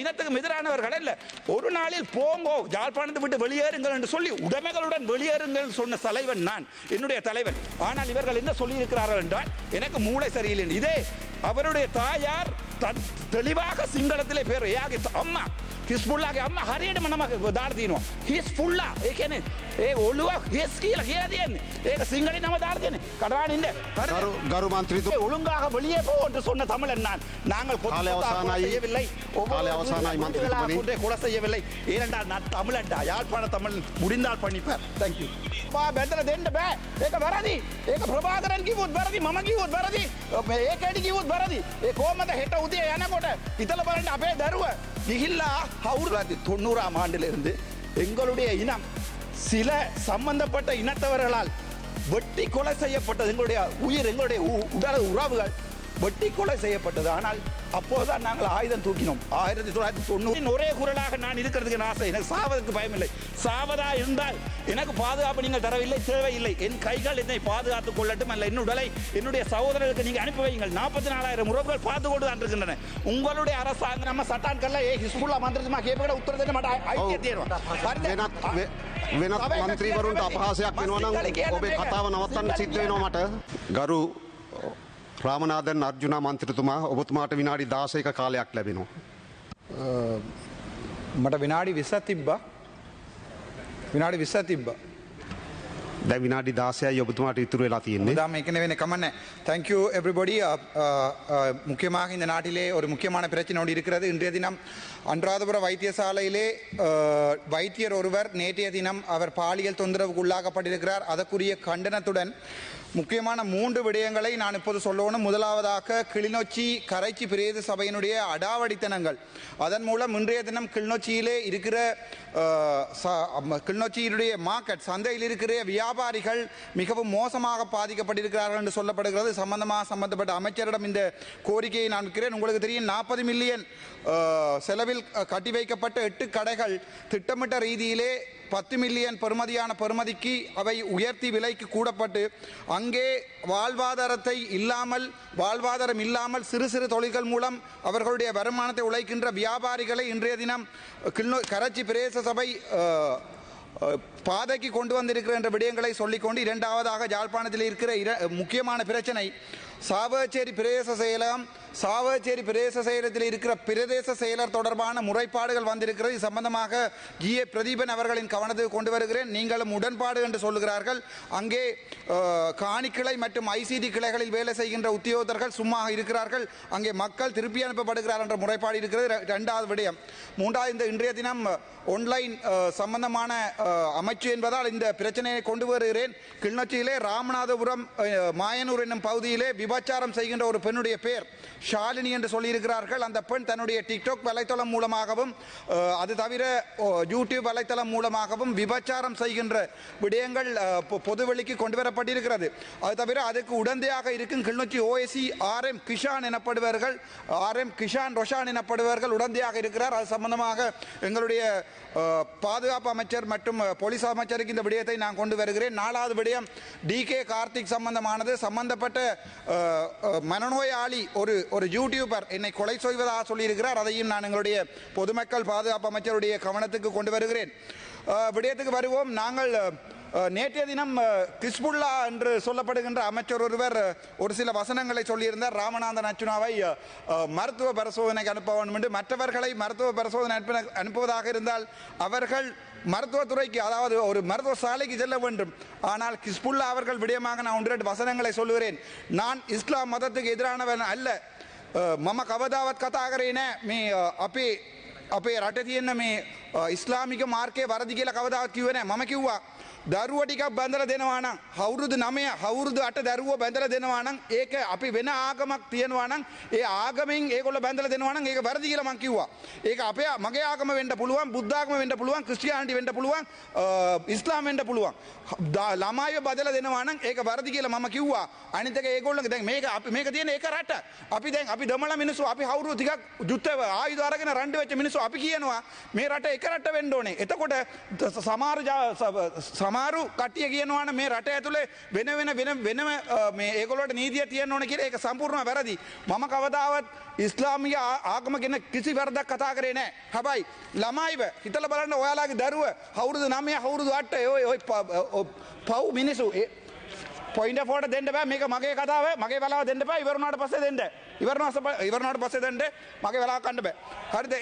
இனத்துக்கும் எதிரானவர்கள் அல்ல. ஒரு நாளில் போங்கோ யாழ்ப்பாணத்தை விட்டு வெளியேறுங்கள் என்று சொல்லி உடைமைகளுடன் வெளியேறுங்கள் சொன்ன தலைவன் நான், என்னுடைய தலைவன். ஆனால் இவர்கள் என்ன சொல்லி இருக்கிறார்கள் என்றால் எனக்கு மூளை சரியில்லை. இதே அவருடைய தாயார் தெளிவாக සිංහලத்திலே பேர் එයාගේ අම්මා හිස්බුල්ලාගේ අම්මා හරියටම නම දාලා තිනවා හිස්බුල්ලා. ඒ කියන්නේ ඒ ඔළුව හිස් කියලා තියෙන්නේ. ඒක සිංහලේ නම දාලා තියෙන්නේ. කඩාගෙන ඉන්න. ගරු මන්ත්‍රීතුමා ஒழுங்காக வெளியே போ என்று சொன்ன தமிழன் நான். நாங்கள் செய்யவில்லை. கொலை செய்யவில்லை. ஏனென்றால் நான் தமிழன்டா, யாழ்ப்பாண தமிழ் முடிந்தால் பண்ணிப்பார். தேங்க்யூ. බැඳලා දෙන්න බෑ. ඒක වැරදි. ඒක ප්‍රභාකරන් කිව්වොත් වැරදි, මම කිව්වොත් වැරදි, ඒකෙඩි කිව්වොත් වැරදි. ඒ කොහමද හෙට උදේ යනකොට හිතලා බලන්න අපේ දරුව ගිහිල්ලා අවුරුදු 90 ஆண்டிலிருந்து எங்களுடைய இனம் சில சம்பந்தப்பட்ட இனத்தவர்களால் வெட்டி கொலை செய்யப்பட்டது. எங்களுடைய உயிர், எங்களுடைய உடல் உறவுகள் வெட்டி கொலை செய்யப்பட்டது. ஆனால் அப்போதுதான் நாங்கள் ஆயுதம் தூக்கினோம். 1990 ஒரே குரலாக நான் இருக்கிறதுக்கு ஆசை. எனக்கு சாவதற்கு பயமில்லை. சாவதா இருந்தால் எனக்கு பாதுகாப்பு நீங்கள் தரவில்லை, தேவையில்லை. என் கைகள் என்னை பாதுகாத்துக் கொள்ளட்டும். அல்ல என் உடலை என்னுடைய சகோதரர்களுக்கு நீங்கள் அனுப்பி வையுங்கள். 44,000 உறவுகள் பார்த்து கொண்டு தான் இருக்கின்றன. உங்களுடைய அரசாங்கம் நம்ம சட்டான் கல்ல ஹிஸ்புல்லா மந்திரமா கேட்பட உத்தர දෙන්න මට අයිතිය තියෙනවා. වෙනත් මන්ත්‍රීවරුන්ට අපහාසයක් වෙනවා නම් ඔබේ කතාව නවත්තන්න සිද්ධ වෙනවා මට. ගරු රාමනාදන් අර්ජුනා මන්ත්‍රීතුමා, ඔබතුමාට විනාඩි 16ක කාලයක් ලැබෙනවා. මට විනාඩි 20ක් තිබ්බා. විනාඩි 20ක් තිබ්බා. දැන් විනාඩි 16යි ඔබතුමාට ඉතුරු වෙලා තියෙන්නේ. அதான் ஏற்கனவே கம்மண்ணே. Thank you everybody. முக்கியமாக இந்த நாட்டிலே ஒரு முக்கியமான பிரச்சனை இருக்கிறது. இன்றைய தினம் அன்றாதபுர வைத்தியசாலையிலே வைத்தியர் ஒருவர் நேற்றைய தினம் அவர் பாலியல் தொந்தரவுக்கு உள்ளாக்கப்பட்டிருக்கிறார். அதற்குரிய கண்டனத்துடன் முக்கியமான 3 விடயங்களை நான் இப்போது சொல்லணும். முதலாவதாக கிளிநொச்சி கரைச்சி பிரேத சபையினுடைய அடாவடித்தனங்கள். அதன் மூலம் இன்றைய தினம் கிளிநொச்சியிலே இருக்கிற கிளிநொச்சியினுடைய மார்க்கெட் சந்தையில் இருக்கிற வியாபாரிகள் மிகவும் மோசமாக பாதிக்கப்பட்டிருக்கிறார்கள் என்று சொல்லப்படுகிறது. சம்பந்தப்பட்ட அமைச்சரிடம் இந்த கோரிக்கையை நான் இருக்கிறேன். உங்களுக்கு தெரியும் 40 மில்லியன் செலவில் கட்டி வைக்கப்பட்ட 8 கடைகள் திட்டமிட்ட ரீதியிலே 10 மில்லியன் பெறுமதிக்கு அவை உயர்த்தி விலைக்கு கூடப்பட்டு அங்கே வாழ்வாதாரம் இல்லாமல் சிறு சிறு தொழில்கள் மூலம் அவர்களுடைய வருமானத்தை உழைக்கின்ற வியாபாரிகளை இன்றைய தினம் கரைச்சி பிரதேச சபை பாதைக்கு கொண்டு வந்திருக்கிற என்ற விடயங்களை சொல்லிக்கொண்டு, இரண்டாவதாக யாழ்ப்பாணத்தில் இருக்கிற முக்கியமான பிரச்சனை சாவகச்சேரி பிரதேச செயலகம். சாவகச்சேரி பிரதேச செயலகத்தில் இருக்கிற பிரதேச செயலர் தொடர்பான முறைப்பாடுகள் வந்திருக்கிறது. சம்பந்தமாக ஜிஏ பிரதீபன் அவர்களின் கவனத்துக்கு கொண்டு வருகிறேன். நீங்களும் உடன்பாடு என்று சொல்லுகிறார்கள். அங்கே காணிக்கிளை மற்றும் ஐசிடி கிளைகளில் வேலை செய்கின்ற உத்தியோகத்தர்கள் சும்மா இருக்கிறார்கள். அங்கே மக்கள் திருப்பி அனுப்பப்படுகிறார் என்ற முறைப்பாடு இருக்கிறது. 2வது விடயம். 3வது, இன்றைய தினம் ஆன்லைன் சம்பந்தமான அமைச்சு என்பதால் இந்த பிரச்சனையை கொண்டு வருகிறேன். கிளிநொச்சியிலே ராமநாதபுரம் மாயனூர் என்னும் பகுதியிலே விபச்சாரம் செய்கின்ற ஒரு பெண்ணுடைய பெயர் ஷாலினி என்று சொல்லியிருக்கிறார்கள். அந்த பெண் தன்னுடைய டிக்டாக் வலைத்தளம் மூலமாகவும் அது தவிர யூடியூப் வலைத்தளம் மூலமாகவும் விபச்சாரம் செய்கின்ற விடயங்கள் பொதுவெளிக்கு கொண்டு வரப்பட்டிருக்கிறது. அது தவிர அதுக்கு உடந்தையாக இருக்கும் கிளிநொச்சி ஓஎஸ்சி RM கிஷான் எனப்படுவார்கள், RM கிஷான் ரொஷான் எனப்படுவார்கள் உடந்தையாக இருக்கிறார். அது சம்பந்தமாக எங்களுடைய பாதுகாப்பு அமைச்சர் மற்றும் போலீஸ் அமைச்சருக்கு இந்த விடயத்தை நான் கொண்டு வருகிறேன். 4வது விடயம் DK கார்த்திக் சம்பந்தமானது. சம்பந்தப்பட்ட மனநோயாளி ஒரு யூடியூபர் என்னை கொலை செய்வதாக சொல்லியிருக்கிறார். அதையும் நான் எங்களுடைய பொதுமக்கள் பாதுகாப்பு அமைச்சருடைய கவனத்துக்கு கொண்டு வருகிறேன். விடயத்துக்கு வருவோம். நாங்கள் நேற்றைய தினம் கிஸ்புல்லா என்று சொல்லப்படுகின்ற அமைச்சர் ஒருவர் ஒரு சில வசனங்களை சொல்லியிருந்தார். ராமநாதன் அர்ஜுனாவை மருத்துவ பரிசோதனைக்கு அனுப்ப வேண்டும் என்று. மற்றவர்களை மருத்துவ பரிசோதனை அனுப்புவதாக இருந்தால் அவர்கள் மருத்துவத்துறைக்கு, அதாவது ஒரு மருத்துவ சாலைக்கு செல்ல வேண்டும். ஆனால் கிஸ்புல்லா அவர்கள் விடயமாக நான் 1-2 வசனங்களை சொல்லுகிறேன். நான் இஸ்லாம் மதத்துக்கு எதிரானவன் அல்ல. මම කවදාවත් කතා කරේ නෑ මේ අපේ රට තියෙන මේ ඉස්ලාමික මාර්ගයේ වරදි කියලා කවදාවත් කිව්වේ නෑ. මම කිව්වා දරුවෝ ටිකක් බැඳලා දෙනවා නම් අවුරුදු 9 අවුරුදු 8 දරුවෝ බැඳලා දෙනවා නම් ඒක අපි වෙන ආගමක් තියනවා නම් ඒ ආගමෙන් ඒගොල්ලෝ බැඳලා දෙනවා නම් ඒක වැරදි කියලා මම කිව්වා. ඒක අපේ මගේ ආගම වෙන්න පුළුවන්, බුද්ධ ආගම වෙන්න පුළුවන්, ක්‍රිස්තියානිටි වෙන්න පුළුවන්, ඉස්ලාම් වෙන්න පුළුවන්. ළමයිව බදලා දෙනවා නම් ඒක වැරදි කියලා මම කිව්වා. අනිත් එක ඒගොල්ලෝ දැන් මේක තියෙන එක රට. අපි දමල මිනිස්සු අපි අවුරුදු ටිකක් යුද්ධ ආයුධ අරගෙන රණ්ඩු වෙච්ච මිනිස්සු අපි කියනවා මේ රට එක රට වෙන්න ඕනේ. එතකොට සමහර සමහරු කට්ටිය කියනවාන මේ රට ඇතුලේ වෙනම මේ ඒගොල්ලෝට නීතිය තියෙන්න ඕන කියලා ඒක සම්පූර්ණව වැරදි. මම කවදාවත් ඉස්ලාමීය ආගම ගැන කිසි වැරදක් කතා කරේ නැහැ. හැබැයි ළමයිව හිතලා බලන්න ඔයාලගේ දරුව අවුරුදු 9 අවුරුදු 8 ඔය පව් මිනිසු පොයින්ට ෆෝට දෙන්න බෑ මේක මගේ කතාව මගේ වෙලාව දෙන්න බෑ ඉවරනාට පස්සේ දෙන්න ඉවරනාට පස්සේ දෙන්න මගේ වෙලාව ගන්න බෑ හරිද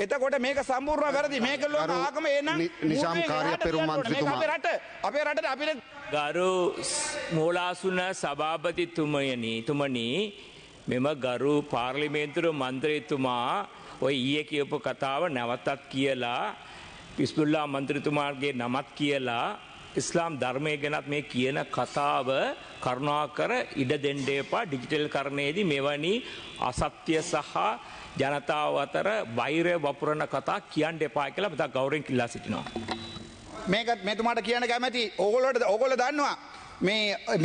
එතකොට මේක සම්පූර්ණ වැරදි මේක ලෝක ආගම එනං නිසාම් කාර්ය පෙරමුම් මන්ත්‍රීතුමා අපේ රටට අපිට ගරු මූලාසුන සභාපතිතුමනි මෙම ගරු පාර්ලිමේන්තුව මන්ත්‍රීතුමා ඔය ඊයේ කියපු කතාව නැවතත් කියලා පිස්තුල්ලා මන්ත්‍රීතුමාගේ නමත් කියලා ඉස්ලාම් ධර්මය ගැනත් මේ කියන කතාව කරුණාකර ඉඩ දෙන්න එපා ඩිජිටල් කරණයේදී මෙවැනි අසත්‍ය සහ ජනතාව අතර වෛරය වපුරන කතා කියන්න එපා කියලා මම ගෞරවයෙන් ඉල්ලා සිටිනවා. මේකත් මෙතුමාට කියන්න කැමැති ඕගොල්ලෝ දන්නවා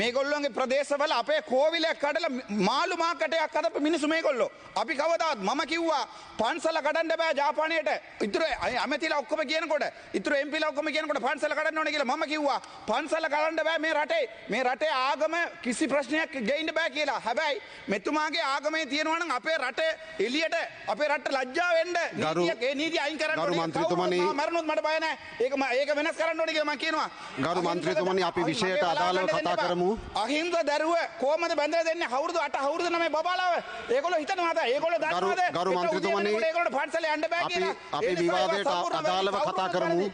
මේගොල්ලොන්ගේ ප්‍රදේශවල අපේ කෝවිලයක් කඩලා මාළු මාකටයක් කඩපු මිනිස්සු මේගොල්ලෝ. අපි කවදාවත් මම කිව්වා පන්සල කඩන්න බෑ ජාපානයට. ඉතුරු ඇමතිලා ඔක්කොම කියනකොට ඉතුරු එම්පිලා ඔක්කොම කියනකොට පන්සල කඩන්න ඕනේ කියලා මම කිව්වා පන්සල කඩන්න බෑ මේ රටේ ආගම කිසි ප්‍රශ්නයක් ගේන්න බෑ කියලා. හැබැයි මෙතුමාගේ ආගමේ තියෙනවා නම් අපේ රටේ එළියට අපේ රටට ලැජ්ජා වෙන්න නීතිය අයින් කරන්න ඕනේ. ගරු මන්ත්‍රීතුමනි මරණොත් මට බය නැහැ. ඒක වෙනස් කරන්න ඕනේ කියලා මම කියනවා. ගරු මන්ත්‍රීතුමනි අපි විශේෂයට අදාළව කතා කරමු. අහිංස දරුව කොහමද බැඳලා දෙන්නේ අවුරුදු 8 අවුරුදු 9 බබාලාව ඒගොල්ලෝ හිතනවාද ඒගොල්ලෝ දන්නවද ගරු මන්ත්‍රීතුමනි ඒගොල්ලෝ පන්සලේ යන්න බෑ කියලා අපි විවාදයට අදාළව කතා කරමු.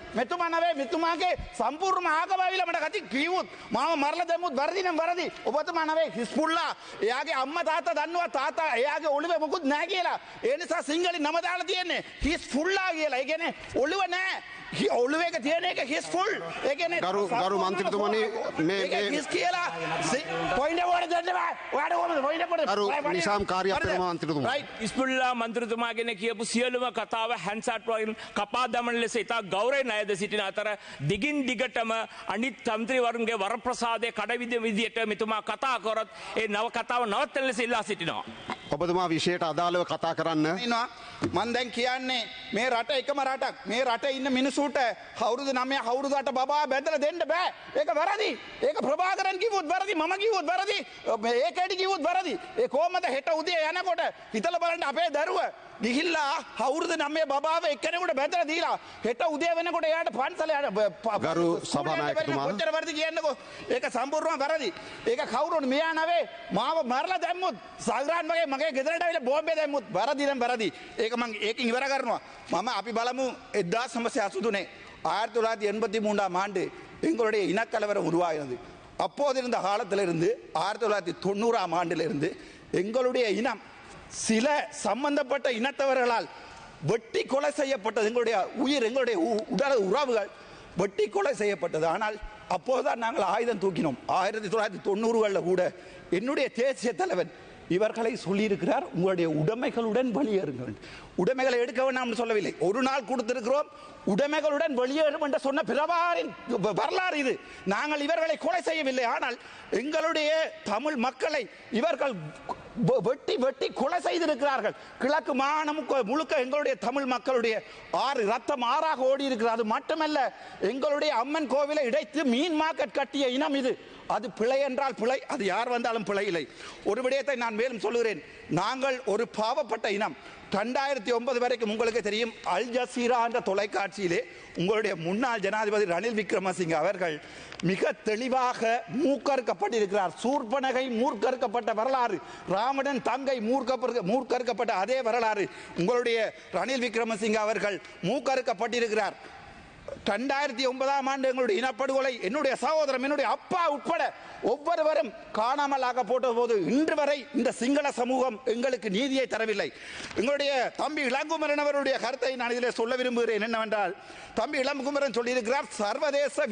මෙතුමාගේ සම්පූර්ණ ආගමවිල මට කති කිව්වොත් මාව මරලා දැම්මුත් වැරදි නම් වැරදි. ඔබතුමා නවේ හිස්පුල්ලා එයාගේ අම්මා තාත්තා දන්නවා තාත්තා එයාගේ ඔළුවේ මොකුත් නැහැ කියලා. ඒ නිසා සිංහලෙන් නම දාලා තියෙන්නේ හිස්පුල්ලා කියලා. ඒ කියන්නේ ඔළුව නැහැ. ඔළුවේක තියෙන එක හිස්ෆුල්. ඒ කියන්නේ ගරු මන්ත්‍රීතුමනි මේ හිස් කියලා පොයින්ට් එක වලට දෙන්න බෑ. ඔයාට ඕනද පොයින්ට් එක ගරු නිසාම් කාර්ය පෙරමුම් මන්ත්‍රීතුමා ඉස්පුල්ලා මන්ත්‍රීතුමා ගැන කියපු සියලුම කතාව හැන්සට් වලින් කපා දමන ලෙස ඉතා ගෞරවයෙන් අයද සිටින අතර දිගින් දිගටම අනිත් මන්ත්‍රීවරුන්ගේ වරප්‍රසාදයේ කඩවිද විදියට මෙතුමා කතා කරොත් ඒ නව කතාව නවත්තන ලෙස ඉල්ලා සිටිනවා. ඔබතුමා විශේෂයට අදාළව කතා කරන්න. මම දැන් කියන්නේ මේ රට එකම රටක්. මේ රටේ ඉන්න මිනිසුන්ට අවුරුදු 9 අවුරුදු 8 බබා බැඳලා දෙන්න බෑ. ඒක වැරදි. ඒක ප්‍රභාකරන් කිව්වොත් වැරදි. මම කිව්වොත් වැරදි. ඒකෙඩි කිව්වොත් වැරදි. ඒ කොහමද හෙට උදේ යනකොට හිතලා බලන්න අපේ දරුවා ගිහිල්ලා අවුරුදු 9 බබාව එක්කෙනෙකුට බැඳලා දීලා හෙට උදේ වෙනකොට එයාට පන්සලේ යන ගරු සභානායකතුමා කොච්චර වැරදි කියන්නකෝ. ඒක සම්පූර්ණව වැරදි. ඒක කවුරුන් මෙයා නවේ මාව මරලා දැම්මුත් සල්රාන් වගේ මගේ ගෙදරට ආවිලා බෝම්බේ දැම්මුත් වැරදි නම් වැරදි. ඒක මම ඒකෙන් ඉවර කරනවා. අපි බලමு 1983 1983 ஆண்டு எங்களுடைய இனக்கலவரம் உருவாகினது. அப்போது இருந்த காலத்திலிருந்து 1990 ஆண்டிலிருந்து எங்களுடைய இனம் சில சம்பந்தப்பட்ட இனத்தவர்களால் வெட்டி கொலை செய்யப்பட்டது. எங்களுடைய உயிர் எங்களுடைய உடல் உறவுகள் வெட்டி கொலை செய்யப்பட்டது. ஆனால் அப்போதுதான் நாங்கள் ஆயுதம் தூக்கினோம். 1990களில் கூட என்னுடைய தேசிய தலைவன் இவர்களை சொல்லியிருக்கிறார் உங்களுடைய உடைமைகளுடன் வெளியேறுங்கள். உடைமைகளை எடுக்க வேண்டாம் சொல்லவில்லை. ஒரு நாள் கொடுத்திருக்கிறோம் உடைமைகளுடன் வெளியேறும் என்று சொன்ன பிரபாரின் வரலாறு இது. நாங்கள் இவர்களை கொலை செய்யவில்லை. ஆனால் எங்களுடைய தமிழ் மக்களை இவர்கள் வெட்டி வெட்டி கொலை செய்திருக்கிறார்கள். கிழக்கு மாகாணம் முழுக்க எங்களுடைய தமிழ் மக்களுடைய ரத்தம் ஆறாக ஓடி இருக்கிறது. அது மட்டுமல்ல எங்களுடைய அம்மன் கோவிலை இடைத்து மீன் மார்க்கெட் கட்டிய இனம் இது. அது பிழை என்றால் பிழை. அது யார் வந்தாலும் பிழை இல்லை. ஒரு விடயத்தை நான் மேலும் சொல்லுகிறேன். நாங்கள் ஒரு பாவப்பட்ட இனம். 2009 வரைக்கும் உங்களுக்கு தெரியும் அல் ஜசீரா என்ற தொலைக்காட்சியிலே உங்களுடைய முன்னாள் ஜனாதிபதி ரணில் விக்ரமசிங்க அவர்கள் மிக தெளிவாக மூக்கறுக்கப்பட்டிருக்கிறார். சூர்பனகை மூர்க்கறுக்கப்பட்ட வரலாறு, ராவணன் தங்கை மூர்க்கறுக்கப்பட்ட அதே வரலாறு உங்களுடைய ரணில் விக்ரமசிங்க அவர்கள் மூக்கறுக்கப்பட்டிருக்கிறார். 2009 ஆண்டு எங்களுடைய இனப்படுகொலை என்னுடைய சகோதரன் என்னுடைய அப்பா உட்பட ஒவ்வொருவரும் காணாமல் ஆக்கப்பட்ட போது இன்று வரை இந்த சிங்கள சமூகம் எங்களுக்கு நீதியை தரவில்லை. எங்களுடைய தம்பி இளங்குமரன் அவருடைய கருத்தை நான் இதில் சொல்ல விரும்புகிறேன். என்னவென்றால் தம்பி இளங்குமரன் சொல்லியிருக்கிறார் சர்வதேச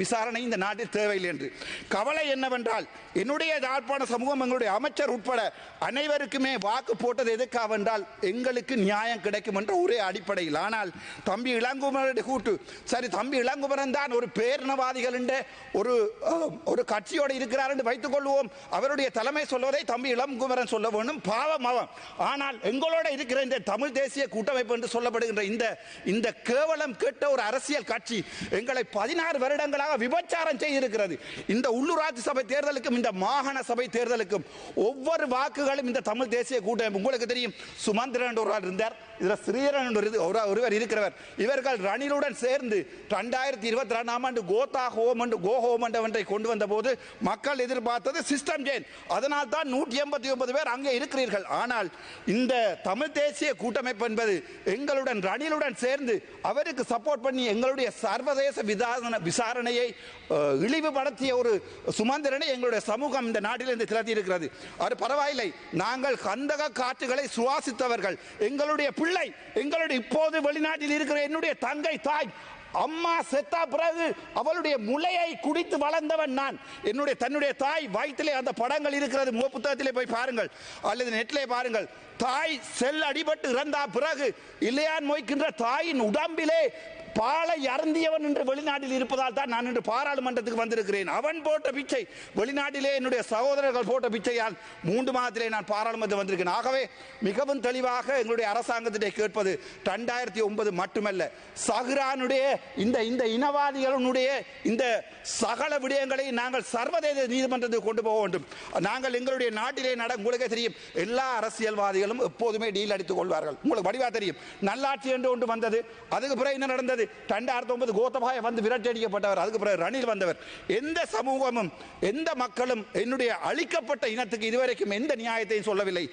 விசாரணை இந்த நாட்டில் தேவையில்லை என்று. கவலை என்னவென்றால் என்னுடைய யாழ்ப்பாண சமூகம் எங்களுடைய அமைச்சர் உட்பட அனைவருக்குமே வாக்கு போட்டது எதுக்காக என்றால் எங்களுக்கு நியாயம் கிடைக்கும் என்ற ஒரே அடிப்படையில். ஆனால் தம்பி இளங்குமரனுடைய கூட்டு சுட்டு சரி தம்பி இளங்குமரன் தான் ஒரு பேரினவாதிகள் ஒரு கட்சியோடு இருக்கிறார் என்று வைத்துக் கொள்வோம். அவருடைய தலைமை சொல்வதை தம்பி இளங்குமரன் சொல்ல வேண்டும், பாவம் அவன். ஆனால் எங்களோட இருக்கிற இந்த தமிழ் தேசிய கூட்டமைப்பு என்று சொல்லப்படுகின்ற இந்த கேவலம் கேட்ட ஒரு அரசியல் கட்சி எங்களை 16 வருடங்களாக விபச்சாரம் செய்திருக்கிறது. இந்த உள்ளூராட்சி சபை தேர்தலுக்கும் இந்த மாகாண சபை தேர்தலுக்கும் ஒவ்வொரு வாக்குகளும் இந்த தமிழ் தேசிய கூட்டமைப்பு, உங்களுக்கு தெரியும் சுமந்திரன் ஒருவர் இருந்தார், இதில் ஸ்ரீரன் ஒருவர் இருக்கிறவர், இவர்கள் ரணிலுடன் சேர்ந்து 2022ஆம் ஆண்டு கோதா ஹோம் கோ ஹோம் ஒன்றை கொண்டு வந்த போது மக்கள் எதிர்பார்த்தது சிஸ்டம் சேஞ்ச். அதனால் தான் 189 பேர் அங்கே இருக்கிறீர்கள். ஆனால் இந்த தமிழ் தேசிய கூட்டமைப்பு என்பது எங்களுடன் ரணிலுடன் சேர்ந்து அவருக்கு சப்போர்ட் பண்ணி எங்களுடைய சர்வதேச விசாரணையை இழிவுபடுத்திய ஒரு சுமந்திரனை எங்களுடைய சமூகம் இந்த நாட்டிலிருந்து திரட்டி இருக்கிறது. அது பரவாயில்லை, நாங்கள் கந்தக காற்றுகளை சுவாசித்தவர்கள். எங்களுடைய பிள்ளை, எங்களுடைய இப்போது வெளிநாட்டில் இருக்கிற என்னுடைய தங்கை தாய் அம்மா செத்தா பிறகு அவளுடைய முளையை குடித்து வளர்ந்தவன் நான். தன்னுடைய தாய் வயிற்றிலே அந்த படங்கள் இருக்கிறது, புத்தகத்திலே போய் பாருங்கள் அல்லது நெட்டிலே பாருங்கள். தாய் செல் அடிபட்டு இறந்தா பிறகு இல்லையான் மொய்க்கின்ற தாயின் உடம்பிலே பாலை அருந்தியவன் என்று வெளிநாட்டில் இருப்பதால் தான் நான் இன்று பாராளுமன்றத்துக்கு வந்திருக்கிறேன். அவன் போட்ட பிச்சை, வெளிநாட்டிலே என்னுடைய சகோதரர்கள் போட்ட பிச்சையால் 3 மாதத்திலே நான் பாராளுமன்றத்தில் வந்திருக்கிறேன். ஆகவே மிகவும் தெளிவாக எங்களுடைய அரசாங்கத்திலே கேட்பது 2009 மட்டுமல்ல, சஹ்ரானுடைய இந்த இனவாதிகளுடைய இந்த சகல விடயங்களை நாங்கள் சர்வதேச நீதிமன்றத்துக்கு கொண்டு போக வேண்டும். நாங்கள் எங்களுடைய நாட்டிலே உங்களுக்கே தெரியும், எல்லா அரசியல்வாதிகளும் எப்போதுமே டீல் அடித்துக் கொள்வார்கள். உங்களுக்கு வடிவா தெரியும், நல்லாட்சி என்று ஒன்று வந்தது, அதுக்கு பிறகு என்ன நடந்தது? 2009 கோத்தபாய வந்து விரட்டடிக்கப்பட்டவர், அதுக்கு பிறகு ரணில் வந்தவர். எந்த சமூகமும் எந்த மக்களும் என்னுடைய அழிக்கப்பட்ட இனத்துக்கு இதுவரைக்கும் எந்த நியாயத்தையும் சொல்லவில்லை.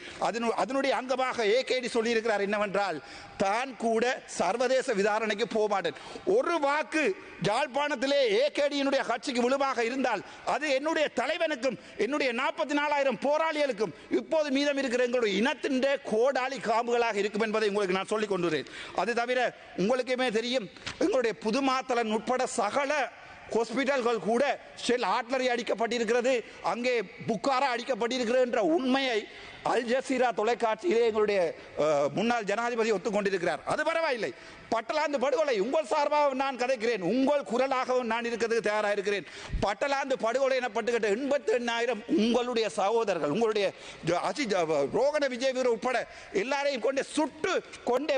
அதனுடைய அங்கமாக ஏகேடி சொல்லியிருக்கிறார் என்னவென்றால், தான் கூட சர்வதேச விசாரணைக்கு போக மாட்டேன். ஒரு வாக்கு யாழ்ப்பாணத்திலே ஏகேடியினுடைய கட்சிக்கு விழுமாக இருந்தால் அது என்னுடைய தலைவனுக்கும் என்னுடைய 44,000 போராளிகளுக்கும் இப்போது மீதம் இருக்கிற எங்களுடைய இனத்தின் கோடாளி காம்புகளாக இருக்கும் என்பதை உங்களுக்கு நான் சொல்லிக் கொண்டுறேன். அது தவிர உங்களுக்குமே தெரியும், எங்களுடைய புதுமாத்தலன் உட்பட சகல ஹாஸ்பிட்டல்கள் கூட ஷெல் ஆட்லரி அடிக்கப்பட்டிருக்கிறது, அங்கே புக்காரா அடிக்கப்பட்டிருக்கிறது என்ற உண்மையை அல் ஜசீரா தொலைக்காட்சியிலே எங்களுடைய முன்னாள் ஜனாதிபதி ஒத்துக்கொண்டிருக்கிறார். அது பரவாயில்லை. பட்டலாந்து படுகொலை உங்கள் சார்பாக நான் கதைக்கிறேன், உங்கள் குரலாகவும் நான் இருக்கிறதுக்கு தயாராக இருக்கிறேன். பட்டலாந்து படுகொலை எனப்பட்டுக்கிட்ட 88,000 உங்களுடைய சகோதரர்கள், உங்களுடைய ரோகண விஜய் வீரர் உட்பட எல்லாரையும் கொண்டு சுட்டு கொண்டே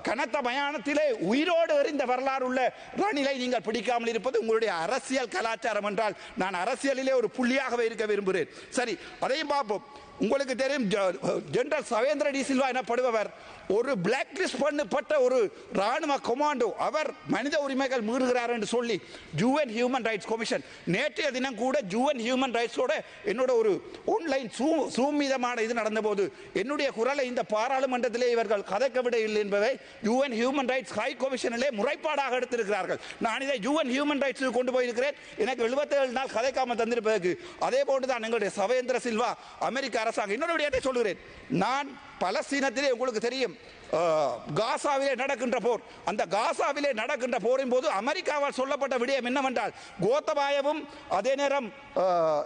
கனத்த மயானத்திலே உயிரோடு எறிந்த வரலாறு உள்ள ரணிலை நீங்கள் பிடிக்காமல் இருப்பது உங்களுடைய அரசியல் கலாச்சாரம் என்றால் நான் அரசியலிலே ஒரு புள்ளியாகவே இருக்க விரும்புகிறேன். சரி, அதையும் பார்ப்போம். உங்களுக்கு தெரியும், ஜெனரல் சவேந்திர டி சில்வா எனப்படுபவர் ஒரு பிளாக் லிஸ்ட் பண்ணப்பட்ட ஒரு ராணுவ கமாண்டோ. அவர் மனித உரிமைகள் மீறுகிறார் என்று சொல்லி யூஎன் ஹியூமன் ரைட்ஸ் கமிஷன் நேற்றைய தினம் கூட யூஎன் ஹியூமன் ரைட்ஸோட என்னோட ஒரு ஆன்லைன் சூமீதமான இது நடந்தபோது என்னுடைய குரலை இந்த பாராளுமன்றத்திலே இவர்கள் கதைக்கவிடவில்லை என்பதை யூஎன் ஹியூமன் ரைட்ஸ் ஹை கமிஷனிலே முறைப்பாடாக எடுத்திருக்கிறார்கள். நான் இதை யூஎன் ஹியூமன் ரைட்ஸுக்கு கொண்டு போயிருக்கிறேன். எனக்கு 77 நாள் கதைக்காமல் தந்திருப்பதற்கு. அதே போன்றுதான் எங்களுடைய சவேந்திர சில்வா அமெரிக்க அரசாங்கம். இன்னொரு விடயத்தை சொல்கிறேன். நான் பலஸ்தீனத்திலே உங்களுக்கு தெரியும் காசாவிலே நடக்கின்ற போர், அந்த காசாவிலே நடக்கின்ற போரின் போது அமெரிக்காவால் சொல்லப்பட்ட விடயம் என்னவென்றால், கோத்தபாயவும் அதே நேரம்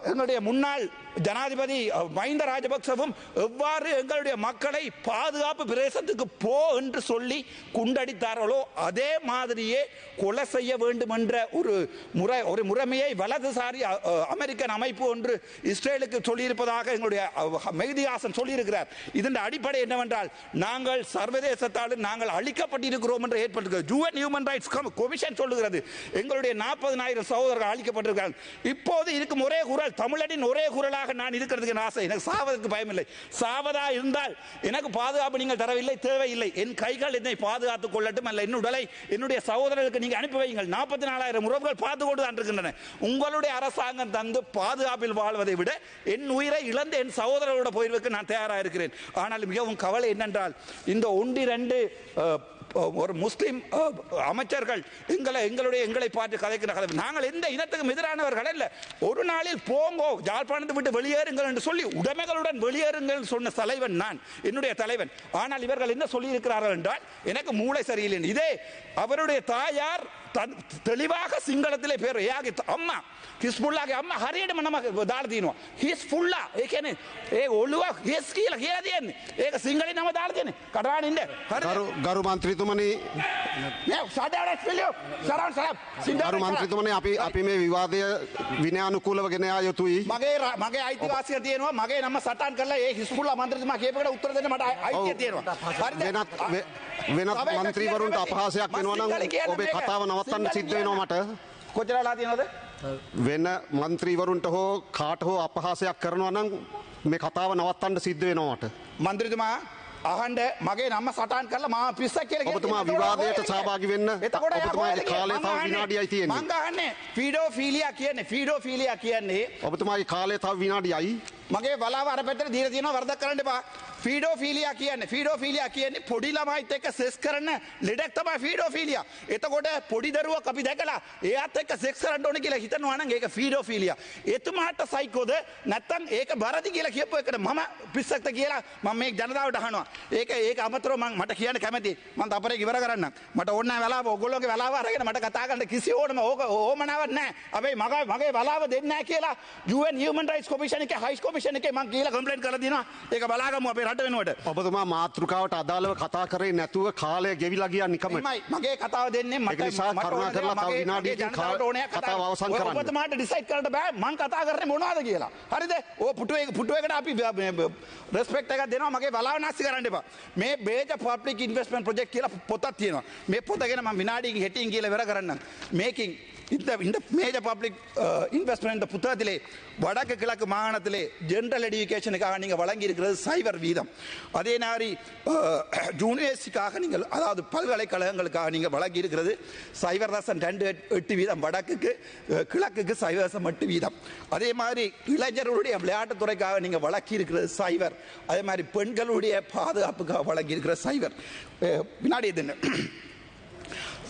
எங்களுடைய முன்னாள் ஜனாதிபதி மஹிந்த ராஜபக்சவும் எவ்வாறு எங்களுடைய மக்களை பாதுகாப்பு பிரதேசத்துக்கு போ என்று சொல்லி குண்டடித்தார்களோ அதே மாதிரியே கொலை செய்ய வேண்டும் என்ற ஒரு முறைமையை வலதுசாரி அமெரிக்கன் அமைப்பு ஒன்று இஸ்ரேலுக்கு சொல்லியிருப்பதாக எங்களுடைய மெஹ்தி ஹாசன் சொல்லியிருக்கிறார். இதன் அடிப்படை என்னவென்றால், நாங்கள் சர்வதேசத்தால் நாங்கள் அழிக்கப்பட்டிருக்கிறோம் என்று ஏற்பட்டிருக்கிறது. யூஎன் ஹியூமன் ரைட்ஸ் கமிஷன் சொல்லுகிறது எங்களுடைய 40,000 சகோதரர்கள் அழிக்கப்பட்டிருக்கிறார்கள். இப்போது இருக்கும் ஒரே குரல், தமிழனின் ஒரே குரலாக நான் இருக்கிறதுக்கு ஆசை. எனக்கு சாவதற்கு பயமில்லை. சாவதா இருந்தால் எனக்கு பாதுகாப்பு நீங்கள் தரவில்லை, தேவையில்லை. என் கைகள் என்னை பாதுகாத்துக் கொள்ளட்டும், அல்ல என் உடலை என்னுடைய சகோதரர்களுக்கு நீங்கள் அனுப்பி வையுங்கள். 44,000 உறவுகள் பார்த்து கொண்டு தான் இருக்கின்றன. உங்களுடைய அரசாங்கம் தந்து பாதுகாப்பில் வாழ்வதை விட என் உயிரை இழந்து என் சகோதரர்களோட போயிருக்க நான் தயாராக இருக்கிறேன். ஆனால் மிகவும் கவலை என்னென்றால், இந்த 1-2 ஒரு முஸ்லிம் அமைச்சர்கள் எங்களை பார்த்து கதைக்கிற கதை. நாங்கள் எந்த இனத்துக்கும் எதிரானவர்கள் அல்ல. ஒரு நாளில் போங்கோ, யாழ்ப்பாணத்தை விட்டு வெளியேறுங்கள் என்று சொல்லி உடைமைகளுடன் வெளியேறுங்கள் சொன்ன தலைவன் நான், என்னுடைய தலைவன். ஆனால் இவர்கள் என்ன சொல்லி இருக்கிறார்கள் என்றால், எனக்கு மூளை சரியில்லை. இதே அவருடைய தாயார் தெளிவாக සිංහලத்திலே பேர் අම්මා හිස්බුල්ලාගේ අම්මා හරියටම නම දාලා තියෙනවා හිස්බුල්ලා ඒ කියන්නේ ඒ ඔළුව හිස් කියලා තියෙන්නේ ඒක සිංහලේ නම දාලා තියෙන්නේ කඩාගෙන ඉන්න ගරු මන්ත්‍රීතුමනි ගරු මන්ත්‍රීතුමනි අපි මේ විවාදය විනයානුකූලව ගෙන යා යුතුයි. මගේ අයිතිවාසිය තියෙනවා මගේ නම සටහන් කරලා ඒ හිස්බුල්ලා මන්ත්‍රීතුමා කියපේකට උත්තර දෙන්න මට අයිතිය තියෙනවා. වෙනත් මන්ත්‍රීවරුන්ට අපහාසයක් වෙනවා නම් ඔබේ කතාව නවත්තන්න සිද්ධ වෙනවා මට. කොච්චරලා තියෙනවද? වෙන මන්ත්‍රීවරුන්ට හෝ කාට හෝ අපහාසයක් කරනවා නම් මේ කතාව නවත්තන්න සිද්ධ වෙනවා මට. මන්ත්‍රීතුමා අහන්න මගේ නම සටහන් කරලා මම පිස්සක් කියලා කියනවා. ඔබතුමා විවාදයට සහභාගී වෙන්න ඔබතුමාගේ කාලය තව විනාඩියයි තියෙන්නේ. මං අහන්නේ ෆීඩෝෆීලියා කියන්නේ ඔබතුමාගේ කාලය තව විනාඩියයි. මගේ බලාව අර පැත්තට දීලා තියෙනවා වරදක් කරන්න එපා. ෆීඩෝෆීලියා කියන්නේ පොඩි ළමයිත් එක්ක සෙක්ස් කරන ලෙඩක් තමයි ෆීඩෝෆීලියා. එතකොට පොඩි දරුවක් අපි දැකලා එයාත් එක්ක සෙක්ස් කරන්න ඕනේ කියලා හිතනවා නම් ඒක ෆීඩෝෆීලියා. එතුමාට සයිකෝද නැත්තම් ඒක බරදි කියලා කියපුව එකට මම පිස්සක්ද කියලා මම මේ ජනතාවට අහනවා. ඒක අමතරව මට කියන්න කැමතියි. මම තපරේ ඉවර කරන්න. මට ඕන නැහැ වෙලාව ඔයගොල්ලෝගේ වෙලාව අරගෙන මට කතා කරන්න කිසි ඕමනාවක් නැහැ. හැබැයි මගේ වෙලාව දෙන්නේ නැහැ කියලා UN Human Rights Commission එකේ හයි කොමිෂන් එකේ මම කියලා කම්ප්ලේන්ට් කරලා දිනවා. ඒක බලාගමු අපේ රට වෙනුවට. ඔබතුමා මාතෘකාවට අදාළව කතා කරේ නැතුව කාලය ගෙවිලා ගියා නිකමට. මගේ කතාව දෙන්නේ මට කරුණා කරලා තව විනාඩියකින් කතාව අවසන් කරන්න. ඔබතුමාට ඩිසයිඩ් කරන්න බෑ මං කතා කරන්නේ මොනවද කියලා. හරිද? ඔය පුටුවේකට අපි රෙස්පෙක්ට් එකක් දෙනවා මගේ බලාව නැස්ති කරන්න එපා. මේ බේජ පබ්ලික් ඉන්වෙස්ට්මන්ට් ප්‍රොජෙක්ට් කියලා පොතක් තියෙනවා. මේ පොත ගැන මම විනාඩියකින් හෙටින් කියලා ඉවර කරන්නම්. මේකින් இந்த மேஜர் பப்ளிக் இன்வெஸ்ட்மெண்ட் புத்தகத்திலே வடக்கு கிழக்கு மாகாணத்திலே ஜெனரல் எடுகேஷனுக்காக நீங்கள் வழங்கி இருக்கிறது சைபர் வீதம். அதே மாதிரி யூனிவர்சிட்டிக்காக நீங்கள் அதாவது பல்கலைக்கழகங்களுக்காக நீங்கள் வழங்கி இருக்கிறது 0.28 வீதம் வடக்குக்கு, கிழக்குக்கு 0.8 வீதம். அதே மாதிரி இளைஞர்களுடைய விளையாட்டுத்துறைக்காக நீங்கள் வழங்கி இருக்கிறது சைபர். அதே மாதிரி பெண்களுடைய பாதுகாப்புக்காக வழங்கி இருக்கிற சைபர். வினாடி இது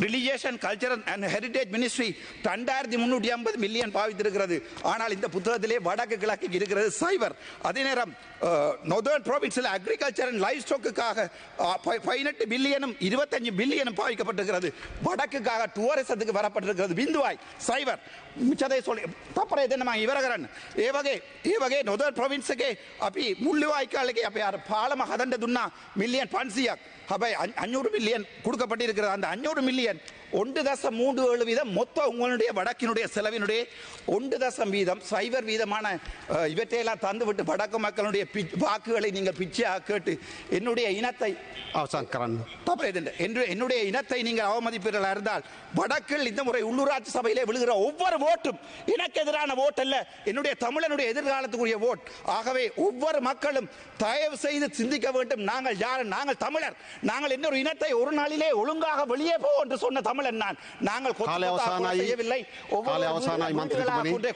religion cultural and heritage ministry 2350 million பாவித்திருக்கிறது. ஆனால் இந்த புத்தகத்திலே வடக்கு கிழக்கு இருக்கிறது சைபர். அதே நேரம் நொதர்ன் ப்ரோவின்ஸில் அக்ரிகல்ச்சர் அண்ட் லைஃப் ஸ்டாக்குக்காக 18 பில்லியனும் 25 பில்லியனும் பாவிக்கப்பட்டிருக்கிறது. வடக்குக்காக டூரிசத்துக்கு வரப்பட்டிருக்கிறது பிந்துவாய் சைபர். මිචදේ සොලි තපරේ දෙන්න මම ඉවර කරන්න. ඒ වගේ නොදර්න් ප්‍රොවින්ස් එකේ අපි මුල්ලිවායි කාලේ අපි අර පාලම හදන්න දුන්නා මිලියන් 500ක්. හැබැයි 500 மில்லியன் கொடுக்கப்பட்டிருக்கிறது. அந்த 500 மில்லியன் 1.37 வீதம் மொத்த உங்களுடைய வடக்கினுடைய செலவினுடைய 1 வீதம் சைபர் வீதமான இவற்றையெல்லாம் தந்துவிட்டு வடக்கு மக்களுடைய வாக்குகளை நீங்கள் பிச்சையாக கேட்டு என்னுடைய இனத்தை அவசான் கரன் என்னுடைய இனத்தை நீங்கள் அவமதிப்பீர்களா இருந்தால் வடக்கில் இந்த முறை உள்ளூராட்சி சபையிலே விழுகிற ஒவ்வொரு ஓட்டும் எனக்கு எதிரான ஓட் அல்ல, என்னுடைய தமிழனுடைய எதிர்காலத்துக்குரிய ஓட். ஆகவே ஒவ்வொரு மக்களும் தயவு செய்து சிந்திக்க வேண்டும். நாங்கள் யார்? நாங்கள் தமிழர். நாங்கள் இன்னொரு இனத்தை ஒரு நாளிலே ஒழுங்காக வெளியே போ என்று சொன்ன தமிழன் நான். நாங்கள் செய்யவில்லை,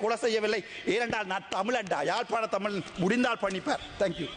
கொலை செய்யவில்லை. ஏனென்றால் நான் தமிழன்டா, யாழ்ப்பாண தமிழ் முடிந்தால் பண்ணிப்பார். தேங்க்யூ.